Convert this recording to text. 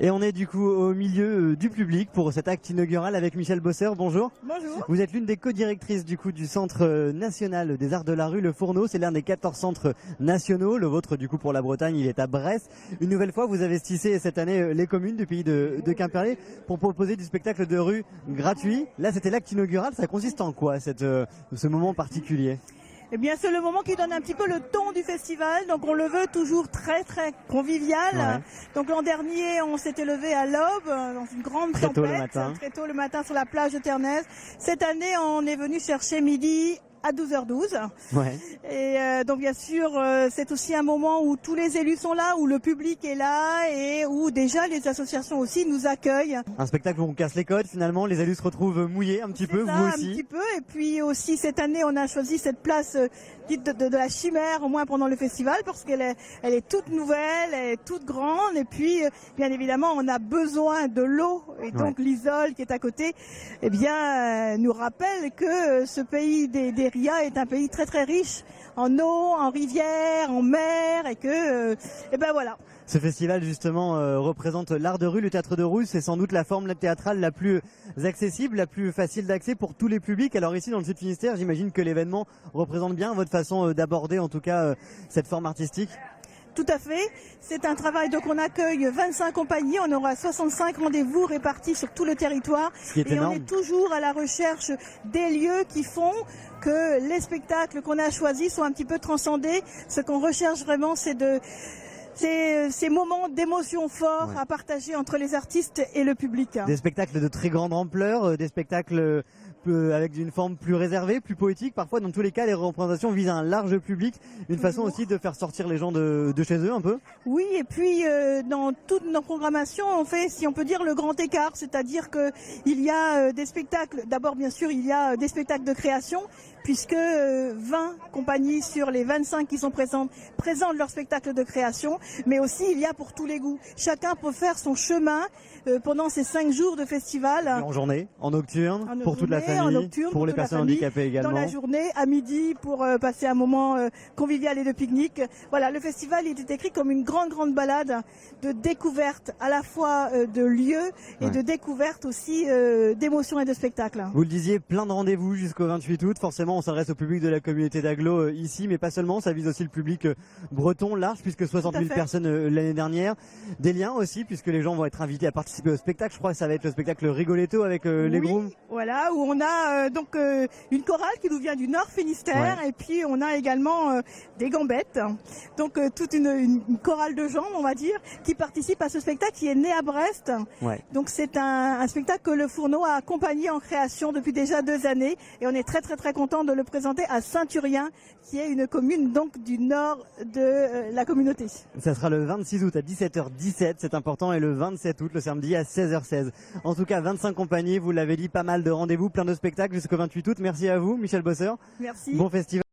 Et on est du coup au milieu du public pour cet acte inaugural avec Michèle Bosseur. Bonjour. Bonjour. Vous êtes l'une des co-directrices du coup du Centre national des arts de la rue, le Fourneau. C'est l'un des 14 centres nationaux. Le vôtre du coup pour la Bretagne, il est à Brest. Une nouvelle fois, vous avez stissé cette année les communes du pays de Quimperlé pour proposer du spectacle de rue gratuit. Là, c'était l'acte inaugural. Ça consiste en quoi ce moment particulier ? Eh bien, c'est le moment qui donne un petit peu le ton du festival. Donc, on le veut toujours très, très convivial. Ouais. Donc, l'an dernier, on s'était levé à l'aube, dans une grande Très tôt le tempête. matin. Très tôt le matin sur la plage de Ternez. Cette année, on est venu chercher midi à 12h12. Ouais. Et donc, bien sûr, c'est aussi un moment où tous les élus sont là, où le public est là et où déjà les associations aussi nous accueillent. Un spectacle où on casse les codes finalement. Les élus se retrouvent mouillés un petit peu, Ça, vous un aussi. petit peu. Et puis aussi cette année, on a choisi cette place dite de la chimère, au moins pendant le festival, parce qu'elle est toute nouvelle, elle est toute grande. Et puis, bien évidemment, on a besoin de l'eau. Et donc l'Isole qui est à côté, eh bien, nous rappelle que ce pays des RIA est un pays très très riche en eau, en rivière, en mer, et que, eh ben voilà. Ce festival justement représente l'art de rue, le théâtre de rue, c'est sans doute la forme théâtrale la plus accessible, la plus facile d'accès pour tous les publics. Alors ici dans le Sud Finistère, j'imagine que l'événement représente bien votre façon d'aborder en tout cas cette forme artistique. Tout à fait. C'est un travail, donc on accueille 25 compagnies, on aura 65 rendez-vous répartis sur tout le territoire. Ce qui est et énorme. on est toujours à la recherche des lieux qui font que les spectacles qu'on a choisis soient un petit peu transcendés. Ce qu'on recherche vraiment, c'est ces moments d'émotion forts à partager entre les artistes et le public. Des spectacles de très grande ampleur, des spectacles avec une forme plus réservée, plus poétique. Parfois, dans tous les cas, les représentations visent un large public. Une façon aussi de faire sortir les gens de chez eux un peu. Oui, et puis dans toutes nos programmations, on fait, si on peut dire, le grand écart. C'est-à-dire qu'il y a des spectacles, d'abord bien sûr, il y a des spectacles de création, puisque 20 compagnies sur les 25 qui sont présentent leur spectacle de création, mais aussi il y a pour tous les goûts. Chacun peut faire son chemin pendant ces 5 jours de festival. En journée, en nocturne, pour toute la famille, en nocturne, pour les toute la personnes famille, handicapées également. dans la journée, à midi, pour passer un moment convivial et de pique-nique. Voilà, le festival il est écrit comme une grande balade de découverte, à la fois de lieux et de découverte aussi d'émotions et de spectacles. Vous le disiez, plein de rendez-vous jusqu'au 28 août. Forcément, on s'adresse au public de la communauté d'Aglo ici, mais pas seulement. Ça vise aussi le public breton large, puisque 60 000 personnes l'année dernière. Des liens aussi, puisque les gens vont être invités à participer au spectacle. Je crois que ça va être le spectacle Rigoletto avec les grooms. Voilà, où on a donc une chorale qui nous vient du Nord Finistère, et puis on a également des gambettes. Donc toute une chorale de gens, on va dire, qui participent à ce spectacle qui est né à Brest. Donc c'est un spectacle que le Fourneau a accompagné en création depuis déjà 2 années, et on est très content de le présenter à Saint-Urien, qui est une commune donc du nord de la communauté. Ça sera le 26 août à 17h17, c'est important, et le 27 août, le samedi, à 16h16. En tout cas, 25 compagnies, vous l'avez dit, pas mal de rendez-vous, plein de spectacles jusqu'au 28 août. Merci à vous, Michèle Bosseur. Merci. Bon festival.